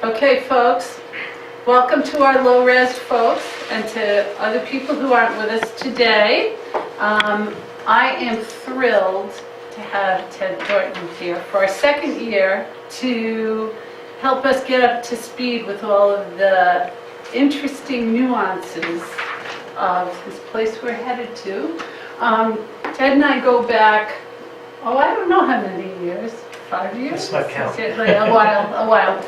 Okay, folks, welcome to our low-res folks and to other people who aren't with us today. I am thrilled to have Ted Thornton here for our second year to help us get up to speed with all of the interesting nuances of this place we're headed to. Ted and I go back, I don't know how many years. 5 years? That's not count. A while.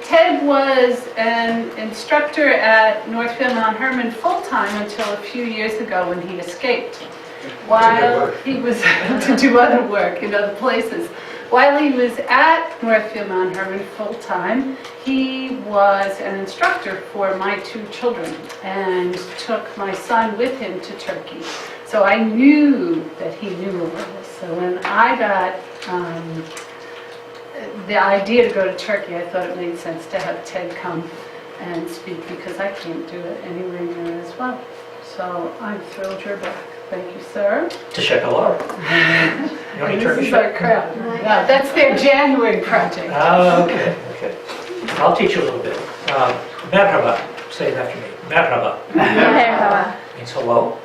Ted was an instructor at Northfield Mount Hermon full-time until a few years ago when he escaped. While he was to do other work in other places. While he was at Northfield Mount Hermon full-time, he was an instructor for my two children and took my son with him to Turkey. So I knew that he knew all this. So when I got the idea to go to Turkey, I thought it made sense to have Ted come and speak because I can't do it anywhere near as well. So I'm thrilled you're back. Thank you, sir. Teşekkürler. And this is our crowd. Yeah, that's their January project. Okay. I'll teach you a little bit. Merhaba. Say it after me. Merhaba. Merhaba. Means hello.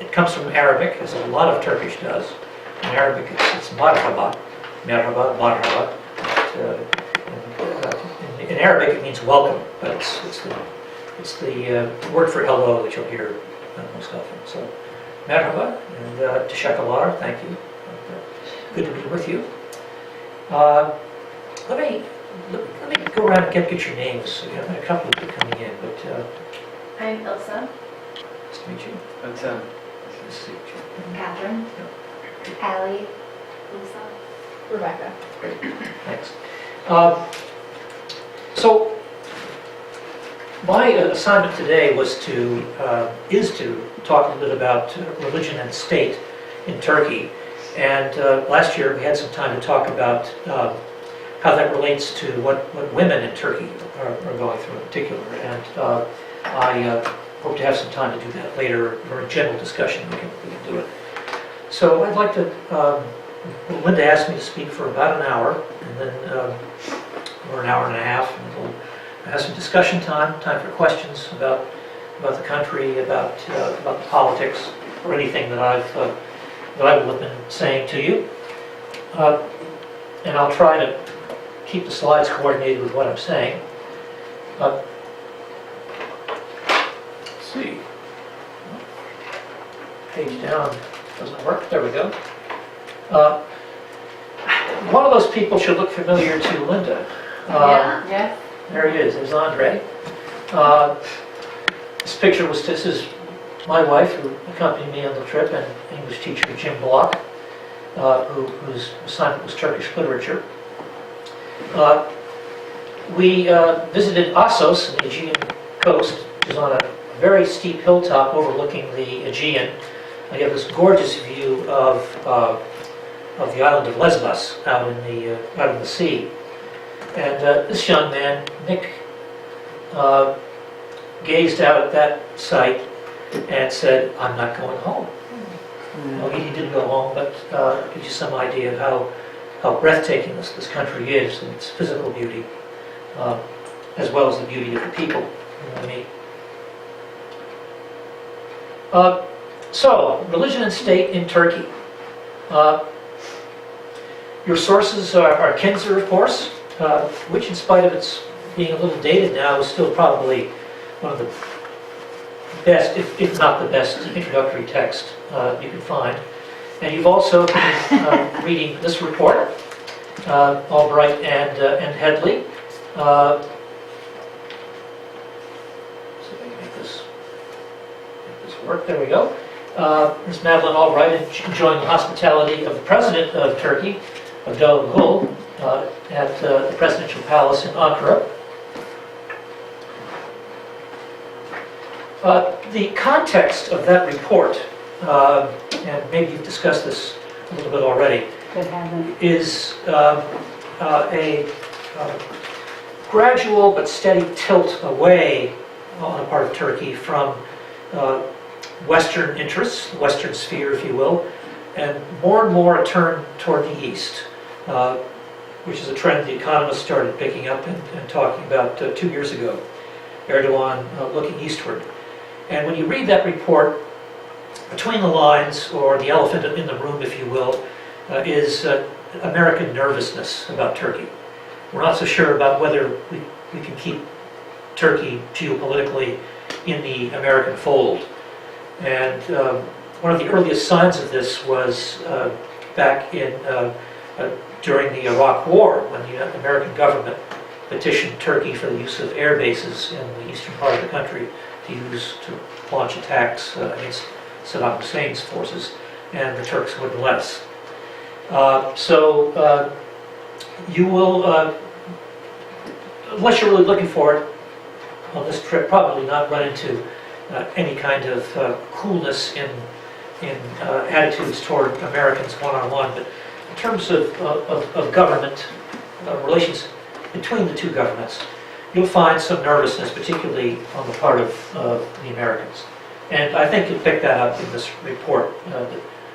It comes from Arabic, as a lot of Turkish does. In Arabic, it's marhaba. Merhaba, marhaba. In Arabic, it means welcome, but it's the word for hello that you'll hear most often. So, merhaba and teşekkürler, thank you. Good to be with you. Let me go around and get your names. We have a couple of you coming in, but I'm Ilsa. nice to meet you. I'm Tim. Nice to meet you. Catherine. Allie. Lisa. Rebecca. Great, thanks. So, my assignment today is to talk a little bit about religion and state in Turkey. And last year we had some time to talk about how that relates to what women in Turkey are going through in particular. And I hope to have some time to do that later, or a general discussion, we can do it. So I'd like to, Linda asked me to speak for about an hour, and then, or an hour and a half, and we'll have some discussion time for questions about the country, about the politics, or anything that I will have been saying to you. And I'll try to keep the slides coordinated with what I'm saying. Let's see. Page down doesn't work. There we go. One of those people should look familiar to Linda. Yeah. There he is. There's Andre. This is my wife who accompanied me on the trip, and English teacher Jim Block, whose assignment was Turkish literature. We visited Assos on the Aegean coast, which is on a very steep hilltop overlooking the Aegean. You have this gorgeous view of the island of Lesbos out in the sea. And this young man, Nick, gazed out at that sight and said, "I'm not going home." Well, he didn't go home, but it gives you some idea of how breathtaking this country is and its physical beauty, as well as the beauty of the people you meet. So, religion and state in Turkey. Your sources are Kinzer, of course, which, in spite of its being a little dated now, is still probably one of the best, if not the best, introductory text you can find. And you've also been reading this report, Albright and Headley. So if I can make this work. There we go. Ms. Madeline Albright enjoying the hospitality of the President of Turkey, Abdullah Gül, at the Presidential Palace in Ankara. The context of that report, and maybe you've discussed this a little bit already, is a gradual but steady tilt away on the part of Turkey from Western interests, Western sphere, if you will, and more a turn toward the East. which is a trend the economists started picking up and talking about 2 years ago. Erdogan looking eastward. And when you read that report, between the lines, or the elephant in the room, if you will, is American nervousness about Turkey. We're not so sure about whether we can keep Turkey geopolitically in the American fold. And one of the earliest signs of this was back in during the Iraq War, when the American government petitioned Turkey for the use of air bases in the eastern part of the country to launch attacks against Saddam Hussein's forces, and the Turks wouldn't let us. You will, unless you're really looking for it on this trip, probably not run into any kind of coolness in attitudes toward Americans one-on-one, but in terms of government relations between the two governments, you'll find some nervousness, particularly on the part of the Americans. And I think you'll pick that up in this report,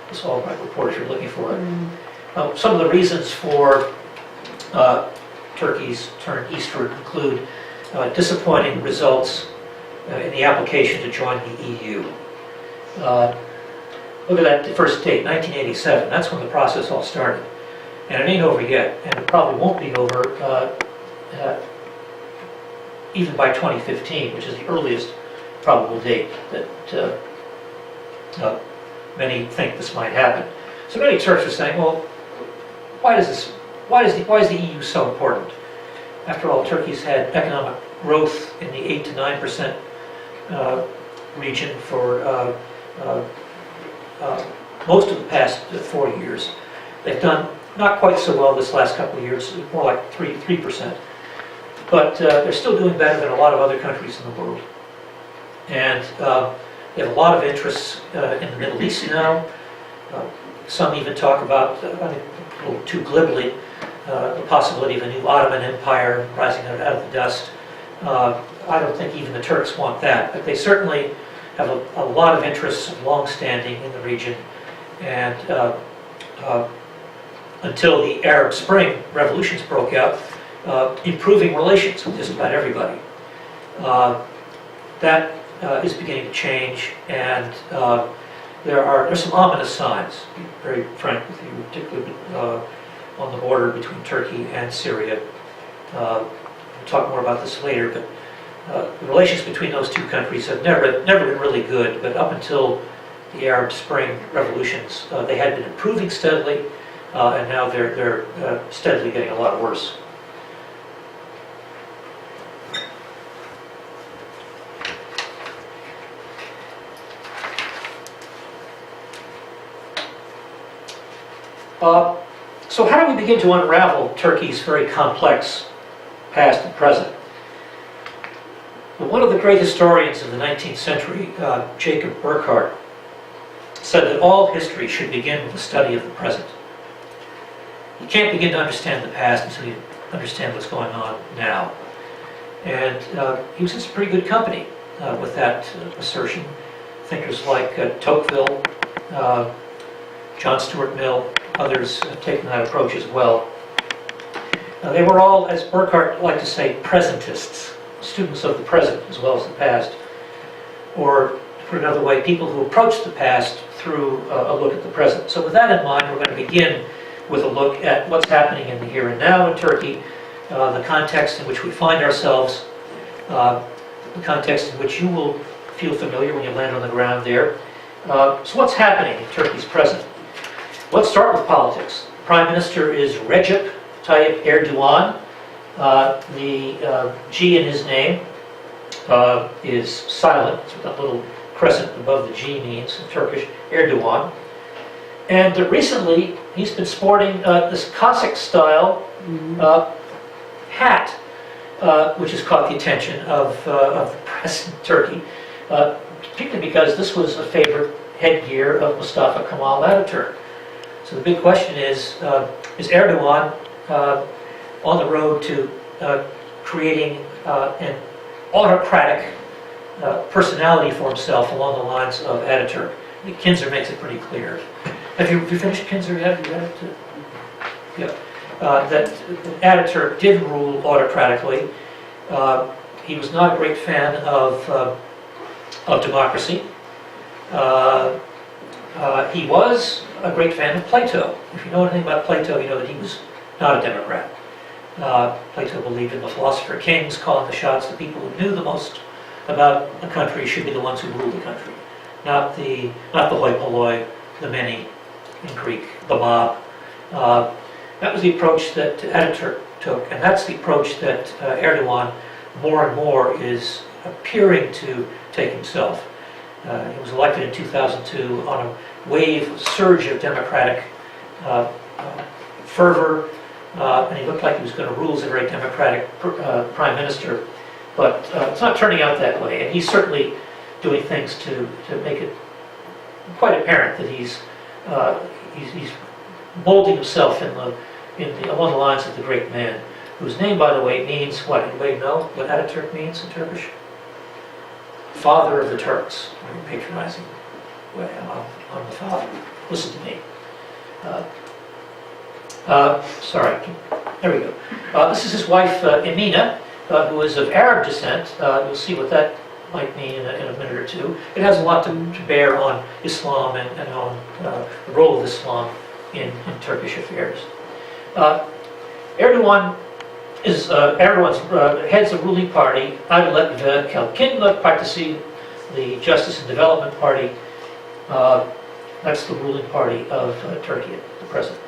this Albright report, if you're looking for it. Some of the reasons for Turkey's turn eastward include disappointing results in the application to join the EU. Look at that first date, 1987. That's when the process all started. And it ain't over yet, and it probably won't be over even by 2015, which is the earliest probable date that many think this might happen. So many Turks are saying, well, why is the EU so important? After all, Turkey's had economic growth in the 8 to 9% region for most of the past 4 years. They've done not quite so well this last couple of years, more like 3%. But they're still doing better than a lot of other countries in the world. And they have a lot of interests in the Middle East now. Some even talk about, I think a little too glibly, the possibility of a new Ottoman Empire rising out of the dust. I don't think even the Turks want that, but they certainly have a lot of interests, long-standing in the region. And until the Arab Spring revolutions broke out, improving relations with just about everybody. That is beginning to change, and there's some ominous signs, to be very frank with you, particularly on the border between Turkey and Syria. We'll talk more about this later, but the relations between those two countries have never been really good, but up until the Arab Spring revolutions, they had been improving steadily, and now they're steadily getting a lot worse. So how do we begin to unravel Turkey's very complex past and present? Well, one of the great historians of the 19th century, Jacob Burckhardt, said that all history should begin with the study of the present. You can't begin to understand the past until you understand what's going on now. And he was in some pretty good company with that assertion. Thinkers like Tocqueville, John Stuart Mill, others have taken that approach as well. They were all, as Burckhardt liked to say, presentists, students of the present as well as the past. Or, to put it another way, people who approach the past through a look at the present. So with that in mind, we're going to begin with a look at what's happening in the here and now in Turkey, the context in which we find ourselves, the context in which you will feel familiar when you land on the ground there. So what's happening in Turkey's present? Let's start with politics. The Prime Minister is Recep Tayyip Erdogan. The G in his name is silent. That's what that little crescent above the G means in Turkish, Erdogan. And recently, he's been sporting this Cossack-style hat, which has caught the attention of the press in Turkey, particularly because this was a favorite headgear of Mustafa Kemal Ataturk. So the big question is Erdogan on the road to creating an autocratic personality for himself along the lines of Ataturk? I think Kinzer makes it pretty clear. Have you finished Kinzer yet? Have you read it? Yeah. that Ataturk did rule autocratically. He was not a great fan of democracy. He was a great fan of Plato. If you know anything about Plato, you know that he was not a Democrat. Plato believed in the philosopher kings calling the shots. The people who knew the most about the country should be the ones who rule the country, not the hoi polloi, the many in Greek, the mob. That was the approach that Ataturk took, and that's the approach that Erdogan more and more is appearing to take himself. He was elected in 2002 on a wave, surge of democratic fervor, and he looked like he was going to rule as a very democratic prime minister, but it's not turning out that way, and he's certainly doing things to make it quite apparent that he's molding himself along the lines of the great man, whose name, by the way, means what? Anybody know what Ataturk means in Turkish? Father of the Turks. Very patronizing way. I'm the father. Listen to me. Sorry. There we go. This is his wife, Emina, who is of Arab descent. You'll see what that might mean in a minute or two. It has a lot to bear on Islam and on the role of Islam in Turkish affairs. Erdogan heads the ruling party, Adalet ve Kalkınma Partisi, the Justice and Development Party. That's the ruling party of Turkey at the present.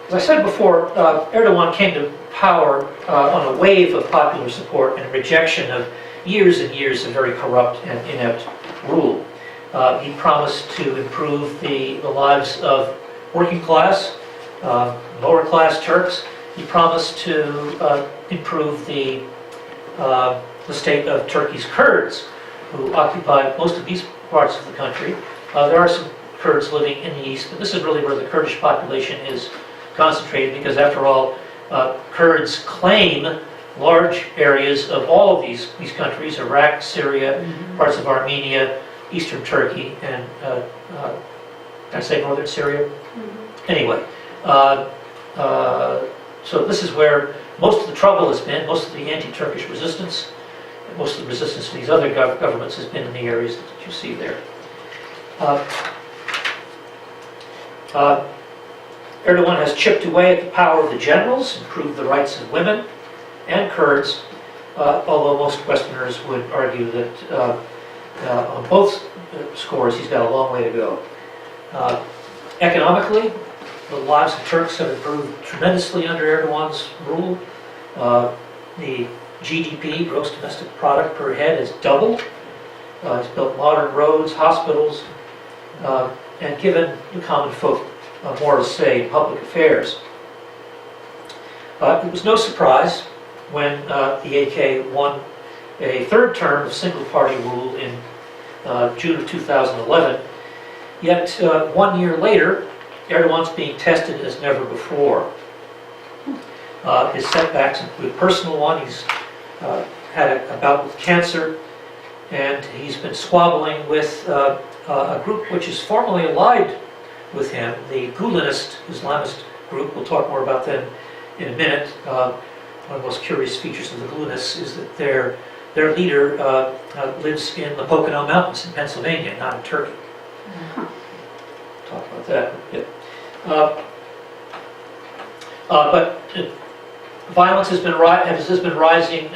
As I said before, Erdogan came to power on a wave of popular support and rejection of years and years of very corrupt and inept rule. He promised to improve the lives of working class, lower class Turks. He promised to improve the state of Turkey's Kurds, who occupy most of these parts of the country. There are some Kurds living in the east, but this is really where the Kurdish population is concentrated, because after all, Kurds claim large areas of all of these countries: Iraq, Syria, parts of Armenia, eastern Turkey, and can I say northern Syria? Anyway, so this is where most of the trouble has been, most of the anti-Turkish resistance, most of the resistance to these other governments has been in the areas that you see there. Erdogan has chipped away at the power of the generals, improved the rights of women and Kurds, although most Westerners would argue that on both scores he's got a long way to go. Economically, the lives of Turks have improved tremendously under Erdogan's rule. The GDP, gross domestic product per head, has doubled. He's built modern roads, hospitals, and given the common folk more to say in public affairs. It was no surprise when the AK won a third term of single-party rule in June of 2011. Yet 1 year later, Erdogan's being tested as never before. His setbacks include a personal one. He's had a bout with cancer, and he's been squabbling with a group which is formally allied with him, the Gulenist Islamist group. We'll talk more about them in a minute. One of the most curious features of the Gulenists is that their leader lives in the Pocono Mountains in Pennsylvania, not in Turkey. Talk about that a bit. But violence has been rising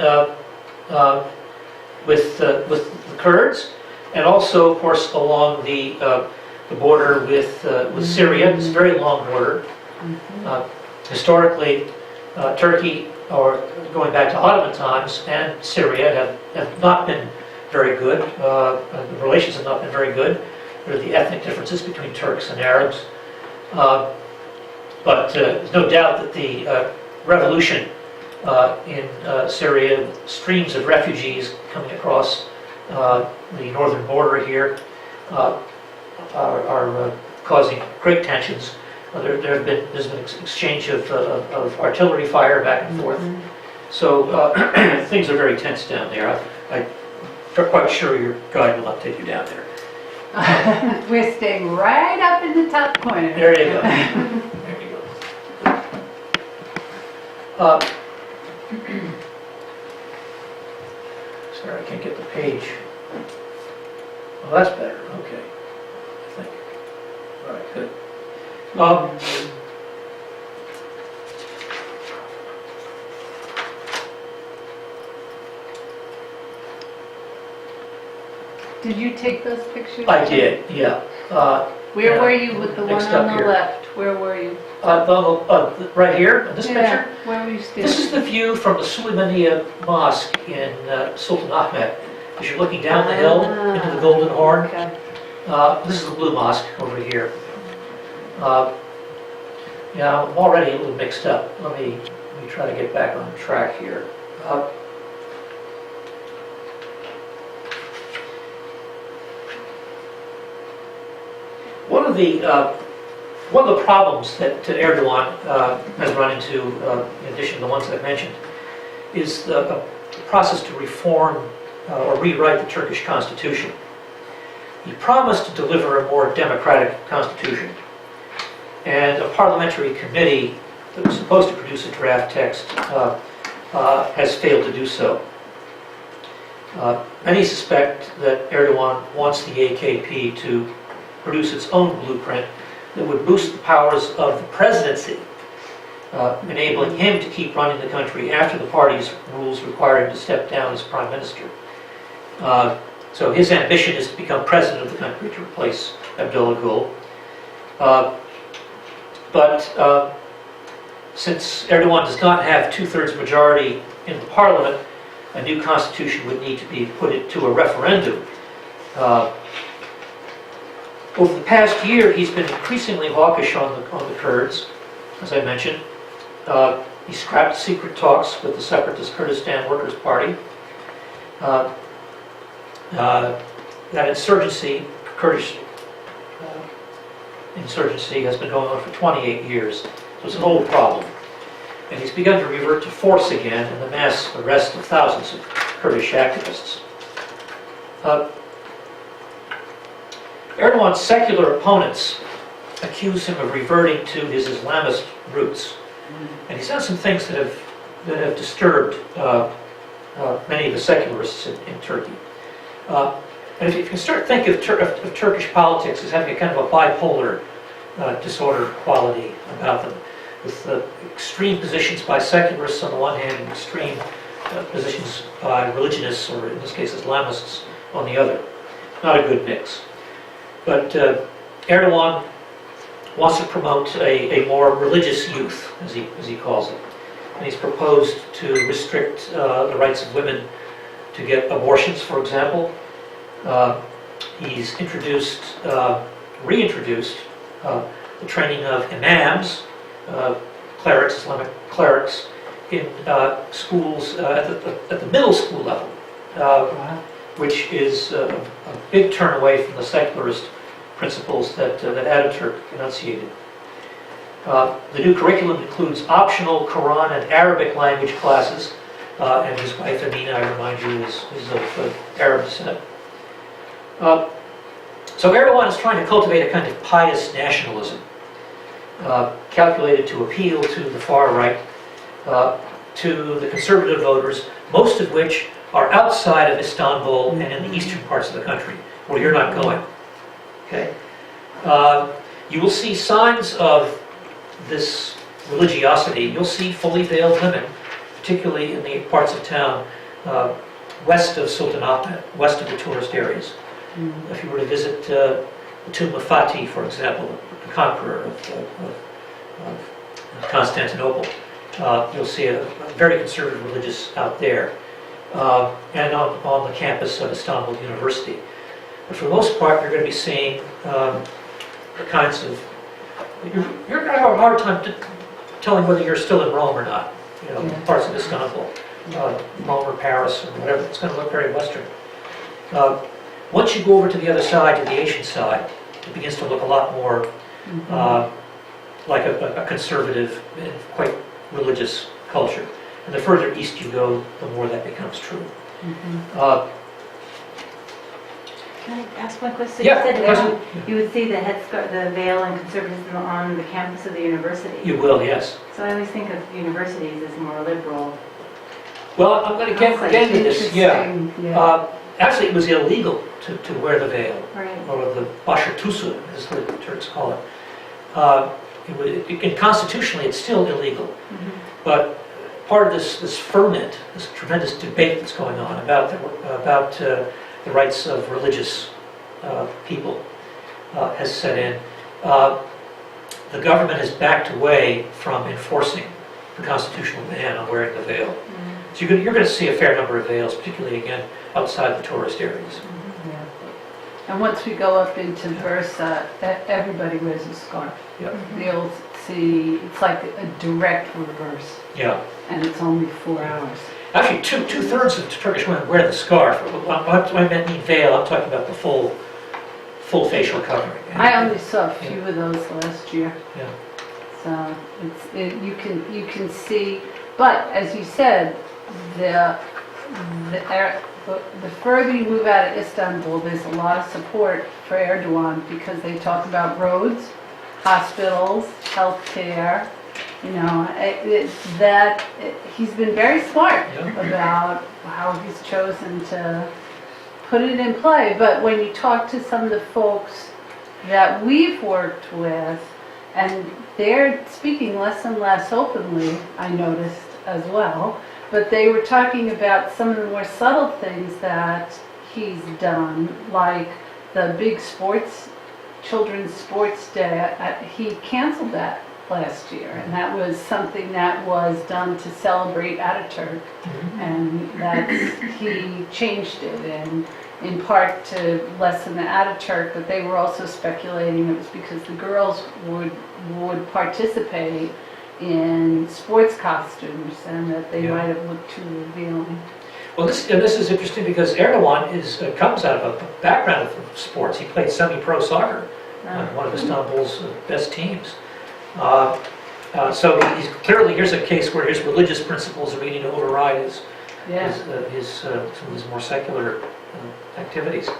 with the Kurds, and also, of course, along the border with Syria. It's a very long border. Historically, Turkey, or going back to Ottoman times, and Syria have not been very good. The relations have not been very good. There are the ethnic differences between Turks and Arabs. But there's no doubt that the revolution in Syria, streams of refugees coming across the northern border here, are causing great tensions. There's been exchange of artillery fire back and forth. So things are very tense down there. I quite sure your guide will not take you down there. We're staying right up in the top corner. There you go. There you go. Sorry, I can't get the page. Oh, that's better. Okay. I think. All right, good. Did you take those pictures? I did, yeah. Where Yeah. were you with the one Next up on the here. left? Where were you? Right here, in this Yeah, picture. where were you standing? This is the view from the Suleymaniye Mosque in Sultan Ahmed. As you're looking down the hill into the Golden Horn, Okay. this is the Blue Mosque over here. Yeah, I'm already a little mixed up. Let me try to get back on track here. One of the problems that Erdogan has run into, in addition to the ones I've mentioned, is the process to reform or rewrite the Turkish constitution. He promised to deliver a more democratic constitution, and a parliamentary committee that was supposed to produce a draft text has failed to do so. Many suspect that Erdogan wants the AKP to produce its own blueprint that would boost the powers of the presidency, enabling him to keep running the country after the party's rules require him to step down as prime minister. So his ambition is to become president of the country to replace Abdullah Gül. But since Erdogan does not have two-thirds majority in the parliament, a new constitution would need to be put to a referendum. Over the past year, he's been increasingly hawkish on the Kurds, as I mentioned. He scrapped secret talks with the separatist Kurdistan Workers' Party. That insurgency, Kurdish insurgency, has been going on for 28 years. So it's an old problem. And he's begun to revert to force again in the mass arrest of thousands of Kurdish activists. Erdogan's secular opponents accuse him of reverting to his Islamist roots. And he's done some things that have disturbed many of the secularists in Turkey. And if you can start thinking of Turkish politics as having a kind of a bipolar disordered quality about them, with extreme positions by secularists on the one hand and extreme positions by religionists, or in this case Islamists, on the other. Not a good mix. But Erdogan wants to promote a more religious youth, as he calls it. And he's proposed to restrict the rights of women to get abortions, for example. He's reintroduced the training of imams, clerics, Islamic clerics, in schools at the middle school level, which is a big turn away from the secularist principles that Ataturk enunciated. The new curriculum includes optional Quran and Arabic language classes, and his wife Amina, I remind you, is of Arab descent. So Erdogan is trying to cultivate a kind of pious nationalism, calculated to appeal to the far right, to the conservative voters, most of which are outside of Istanbul and in the eastern parts of the country, where you're not going. Okay? You will see signs of this religiosity. You'll see fully veiled women, particularly in the parts of town west of Sultan Ahmed, west of the tourist areas. If you were to visit the tomb of S.I.T, for example, the conqueror of Constantinople, you'll see a very conservative religious out there, and on the campus of Istanbul University. But for the most part, you're going to be seeing the kinds of... You're going to have a hard time telling whether you're still in Rome or not, parts of Istanbul, Rome or Paris or whatever. It's going to look very Western. Once you go over to the other side, to the Asian side, it begins to look a lot more like a conservative and quite religious culture. And the further east you go, the more that becomes true. Can I ask one question? So Yeah, you said question. you would see the headscarf, the veil and conservatism on the campus of the university. You will, yes. So I always think of universities as more liberal. Well, I'm going to get into this, yeah. Interesting, yeah. Actually, it was illegal to wear the veil, Right. or the başörtüsü, as the Turks call it. And constitutionally, it's still illegal. But part of this ferment, this tremendous debate that's going on about the rights of religious people has set in. The government has backed away from enforcing the constitutional ban on wearing the veil. So you're going to see a fair number of veils, particularly, again, outside the tourist areas. Yeah. And once we go up into Versa, everybody wears a scarf. Yeah. You'll see, it's like a direct reverse, Yeah. and it's only 4 hours. Actually, two-thirds of Turkish women wear the scarf. When I mean veil, I'm talking about the full facial covering. I only saw a few of those last year. Yeah. So you can see, but as you said, the further you move out of Istanbul, there's a lot of support for Erdogan because they talk about roads, hospitals, healthcare. You know, he's been very smart about how he's chosen to put it in play. But when you talk to some of the folks that we've worked with, and they're speaking less and less openly, I noticed as well, but they were talking about some of the more subtle things that he's done, like the big children's sports day. He canceled that last year, and that was something that was done to celebrate Ataturk, and that he changed it, and in part to lessen the Ataturk, but they were also speculating it was because the girls would participate in sports costumes and that they might have looked too revealing. Well, this is interesting because Erdogan comes out of a background of sports. He played semi-pro soccer on one of Istanbul's best teams. So he's clearly, here's a case where his religious principles are beginning to override some of his more secular activities.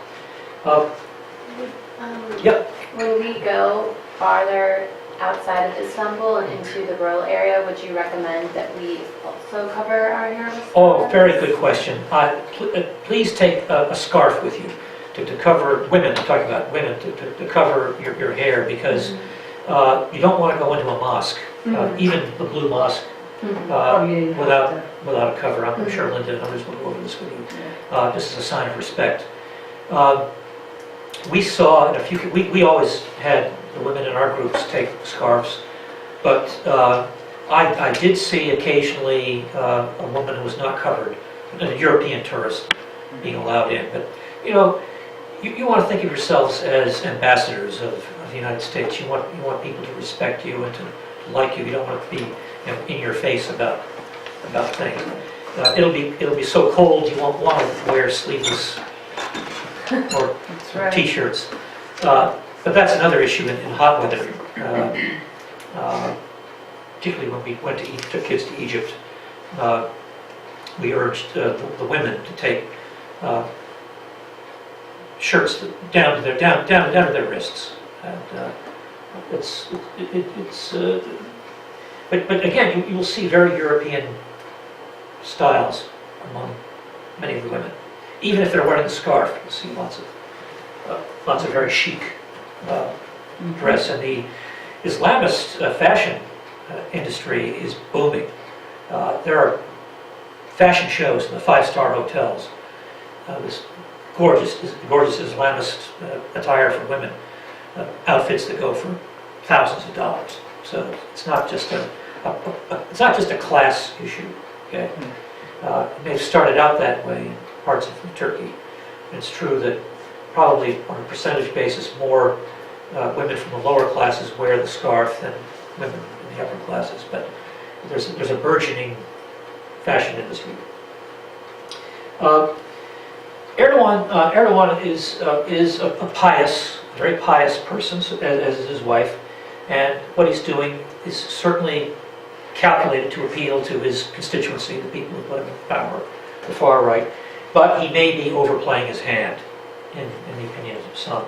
Yep. When we go farther outside of Istanbul and into the rural area, would you recommend that we also cover our hair with Oh, scarves? very good question. Please take a scarf with you to cover women. I'm talking about women to cover your hair because you don't want to go into a mosque, even the blue mosque, without a cover. I'm sure Linda and others will go over this with you, just as a sign of respect. We saw in a few. We always had the women in our groups take scarves, but I did see occasionally a woman who was not covered, a European tourist, being allowed in. But you know, you want to think of yourselves as ambassadors of the United States. You want people to respect you and to like you. You don't want to be in your face about things. It'll be so cold you won't want to wear sleeveless or t-shirts. But that's another issue in hot weather, particularly when we took kids to Egypt. We urged the women to take shirts down to their wrists, and but again, you will see very European styles among many of the women. Even if they're wearing a scarf, you'll see lots of very chic dress. And the Islamist fashion industry is booming. There are fashion shows in the five-star hotels. This gorgeous Islamist attire for women, outfits that go for thousands of dollars. So it's not just a class issue. Okay, they've started out that way in parts of Turkey. It's true that probably on a percentage basis more women from the lower classes wear the scarf than women in the upper classes, but there's a burgeoning fashion industry. Erdogan is a very pious person, as is his wife, and what he's doing is certainly calculated to appeal to his constituency, the people who put him in power, the far right, but he may be overplaying his hand. in the opinions of some.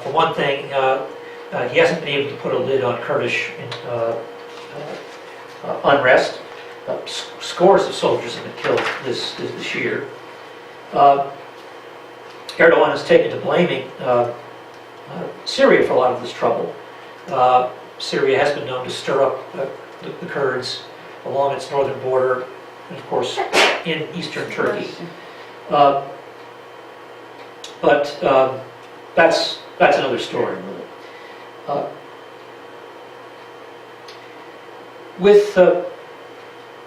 For one thing, he hasn't been able to put a lid on Kurdish unrest. Scores of soldiers have been killed this year. Erdogan has taken to blaming Syria for a lot of this trouble. Syria has been known to stir up the Kurds along its northern border, and of course in eastern Turkey. But that's another story. With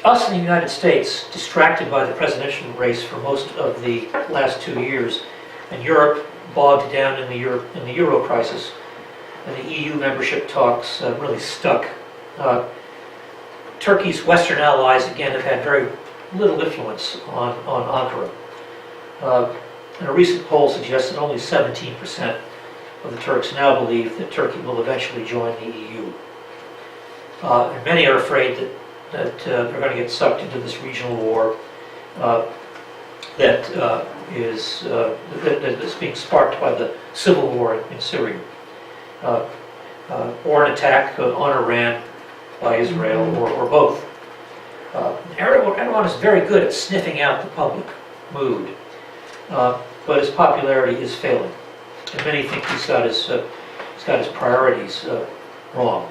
us in the United States distracted by the presidential race for most of the last 2 years, and Europe bogged down in the euro crisis, and the EU membership talks really stuck. Turkey's Western allies again have had very little influence on Ankara. And a recent poll suggests that only 17% of the Turks now believe that Turkey will eventually join the EU. And many are afraid that they're going to get sucked into this regional war that's being sparked by the civil war in Syria, or an attack on Iran by Israel, or both. Erdogan is very good at sniffing out the public mood, but his popularity is failing, and many think he's got his priorities wrong.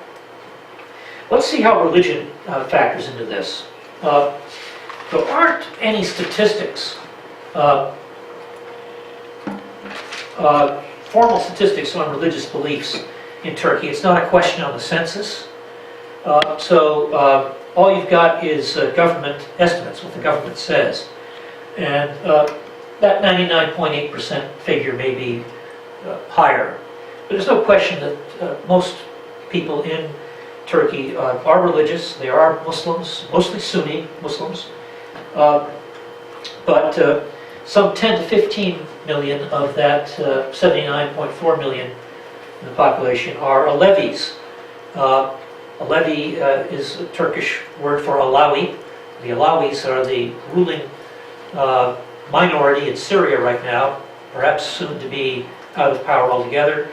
Let's see how religion factors into this. There aren't any statistics, formal statistics on religious beliefs in Turkey. It's not a question on the census. So all you've got is government estimates, what the government says. And that 99.8% figure may be higher. But there's no question that most people in Turkey are religious. They are Muslims, mostly Sunni Muslims. But some 10 to 15 million of that 79.4 million in the population are Alevis. Alevi is a Turkish word for Alawi. The Alawis are the ruling minority in Syria right now, perhaps soon to be out of power altogether.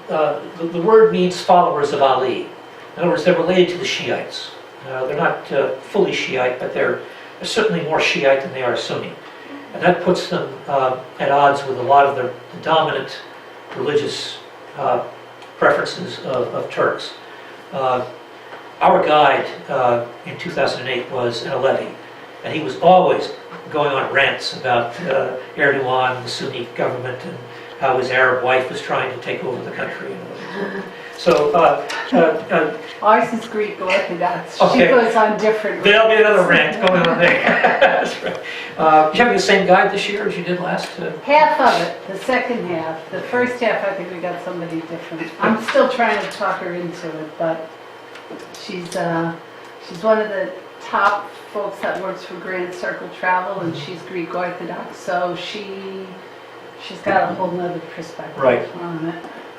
The word means followers of Ali. In other words, they're related to the Shiites. They're not fully Shiite, but they're certainly more Shiite than they are Sunni. And that puts them at odds with a lot of the dominant religious preferences of Turks. Our guide in 2008 was an Alevi, and he was always going on rants about Erdogan, the Sunni government, and how his Arab wife was trying to take over the country. So, Ours is Greek Orthodox. She Okay. goes on different. there'll be another rant going on there. That's right. You having the same guide this year as you did last? Half of it, the second half. The first half, I think we got somebody different. I'm still trying to talk her into it, but she's one of the top folks that works for Grand Circle Travel, and she's Greek Orthodox, so she's got a whole nother perspective Right. on it.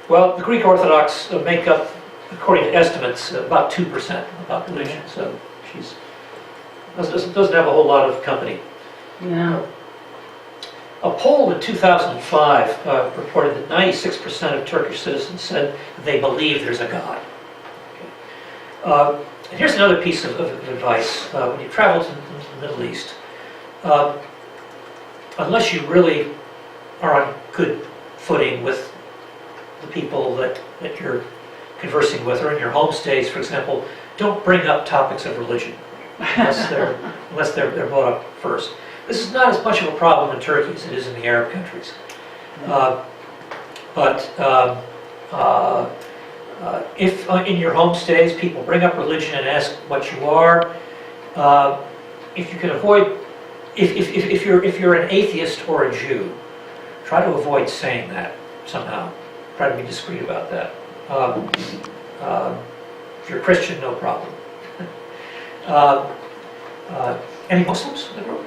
Well, the Greek Orthodox make up, according to estimates, about 2% of the population, so she doesn't have a whole lot of company. Yeah. A poll in 2005 reported that 96% of Turkish citizens said they believe there's a God. And here's another piece of advice. When you travel to the Middle East, unless you really are on good footing with the people that you're conversing with, or in your homestays, for example, don't bring up topics of religion unless they're brought up first. This is not as much of a problem in Turkey as it is in the Arab countries. But if in your homestays people bring up religion and ask what you are, if you can avoid, if you're an atheist or a Jew, try to avoid saying that somehow. Try to be discreet about that. If you're a Christian, no problem. Any Muslims in the group?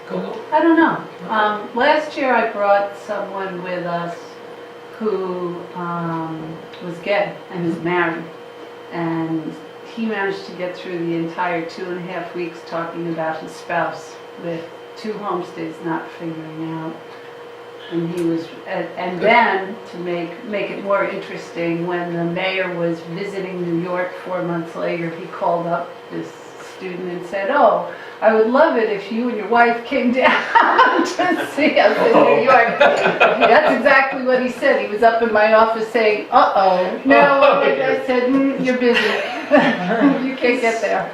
Go. I don't know. Last year I brought someone with us who was gay and is married, and he managed to get through the entire 2.5 weeks talking about his spouse with two homestays not figuring out. And he was, and then to make it more interesting, when the mayor was visiting New York 4 months later, he called up this student and said, "Oh, I would love it if you and your wife came down to see us in New York." That's exactly what he said. He was up in my office saying, "Uh-oh, no." I said, "You're busy. You can't get there."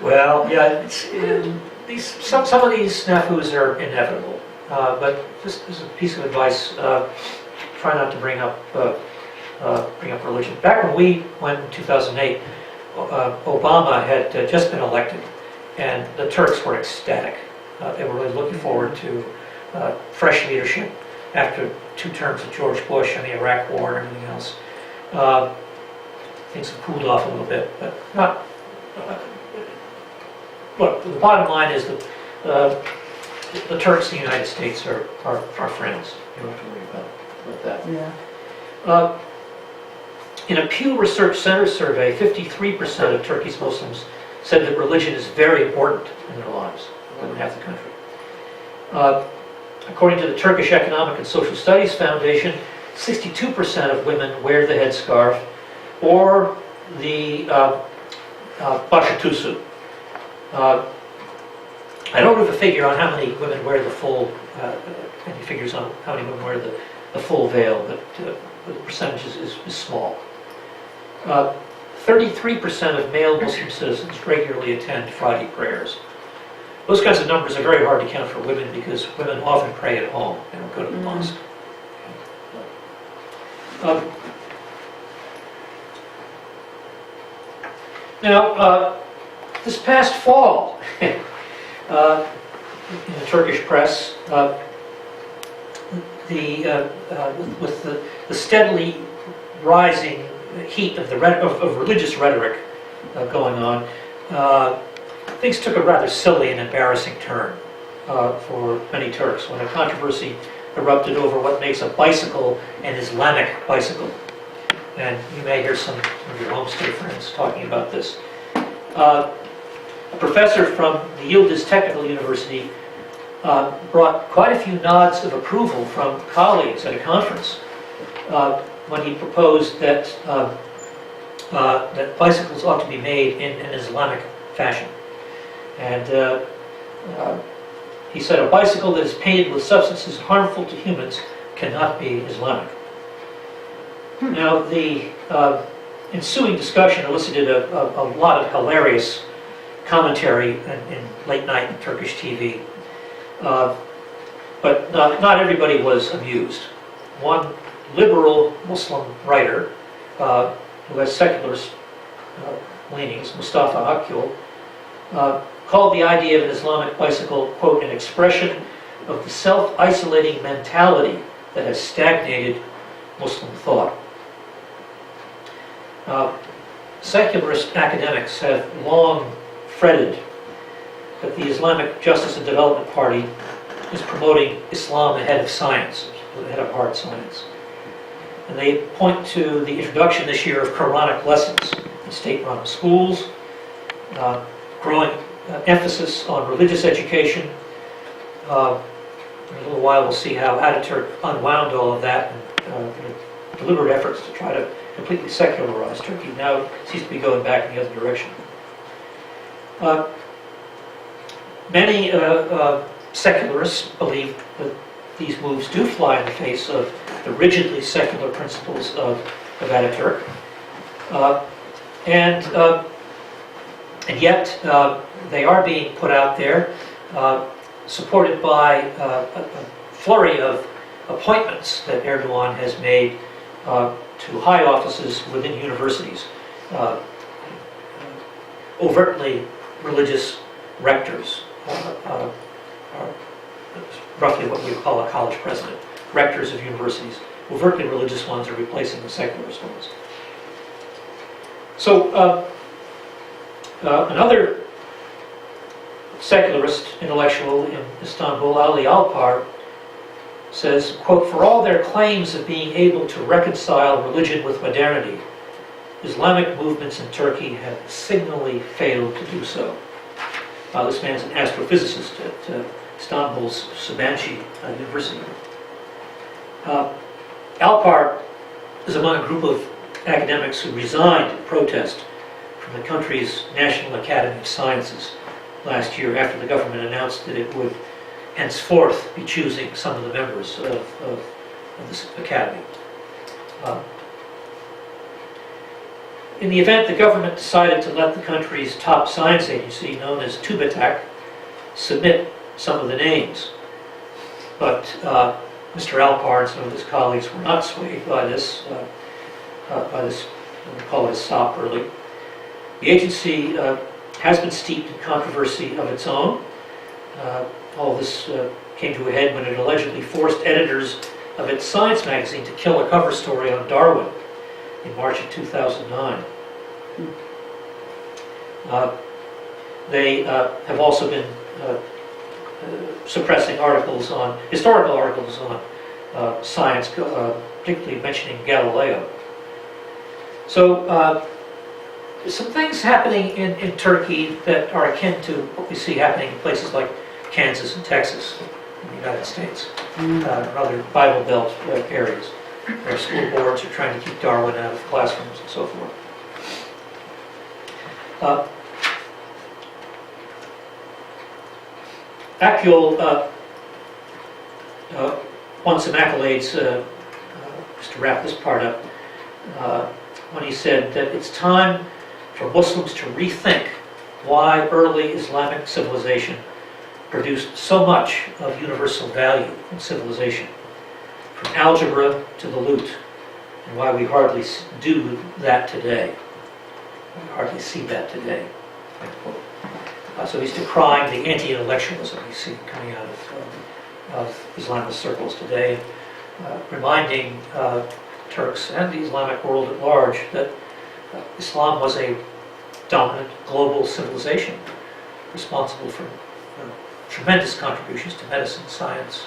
Well, yeah, some of these snafus are inevitable, but just as a piece of advice, try not to bring up religion. Back when we went in 2008, Obama had just been elected, and the Turks were ecstatic. They were really looking forward to fresh leadership after 2 terms of George Bush and the Iraq War and everything else. Things have cooled off a little bit, but not. Look, the bottom line is that the Turks and the United States are friends. You don't have to worry about that. Yeah. In a Pew Research Center survey, 53% of Turkey's Muslims said that religion is very important in their lives, more than half the country. According to the Turkish Economic and Social Studies Foundation, 62% of women wear the headscarf or the başörtüsü. I don't have a figure on how many women wear the full, any figures on how many women wear the full veil, but the percentage is small. 33% of male Muslim citizens regularly attend Friday prayers. Those kinds of numbers are very hard to count for women because women often pray at home. They don't go to the mosque. Now, this past fall, in the Turkish press, with the steadily rising heat of religious rhetoric going on, things took a rather silly and embarrassing turn for many Turks when a controversy erupted over what makes a bicycle an Islamic bicycle. And you may hear some of your homestay friends talking about this. A professor from the Yildiz Technical University brought quite a few nods of approval from colleagues at a conference when he proposed that that bicycles ought to be made in an Islamic fashion. And he said a bicycle that is painted with substances harmful to humans cannot be Islamic. Now, the ensuing discussion elicited a lot of hilarious commentary in late night Turkish TV. But not everybody was amused. One liberal Muslim writer who has secularist leanings, Mustafa Akgül, called the idea of an Islamic bicycle, quote, an expression of the self-isolating mentality that has stagnated Muslim thought. Secularist academics have long fretted that the Islamic Justice and Development Party is promoting Islam ahead of science, ahead of hard science. And they point to the introduction this year of Quranic lessons in state-run schools, growing emphasis on religious education. In a little while we'll see how Ataturk unwound all of that and deliberate efforts to try to completely secularize Turkey now seems to be going back in the other direction. Many secularists believe that these moves do fly in the face of the rigidly secular principles of Ataturk. And yet they are being put out there, supported by a flurry of appointments that Erdogan has made to high offices within universities. Overtly religious rectors, are roughly what we would call a college president. Rectors of universities, overtly religious ones are replacing the secularist ones. So another secularist intellectual in Istanbul, Ali Alpar, says, quote, for all their claims of being able to reconcile religion with modernity, Islamic movements in Turkey have signally failed to do so. This man's an astrophysicist at Istanbul's Sabancı University. Alpar is among a group of academics who resigned in protest from the country's National Academy of Sciences last year after the government announced that it would henceforth be choosing some of the members of this academy. In the event, the government decided to let the country's top science agency, known as TÜBİTAK, submit some of the names. But Mr. Alpar and some of his colleagues were not swayed by this, we call it a stop early. The agency has been steeped in controversy of its own. All this came to a head when it allegedly forced editors of its science magazine to kill a cover story on Darwin in March of 2009. They have also been suppressing historical articles on science, particularly mentioning Galileo. So some things happening in Turkey that are akin to what we see happening in places like Kansas and Texas in the United States, and other Bible Belt areas, where school boards are trying to keep Darwin out of classrooms and so forth. Akul won some accolades, just to wrap this part up, when he said that it's time for Muslims to rethink why early Islamic civilization produced so much of universal value in civilization, from algebra to the lute, and why we hardly do that today. We hardly see that today. So he's decrying the anti-intellectualism we see coming out of Islamist circles today, reminding Turks and the Islamic world at large that Islam was a dominant global civilization responsible for tremendous contributions to medicine, science,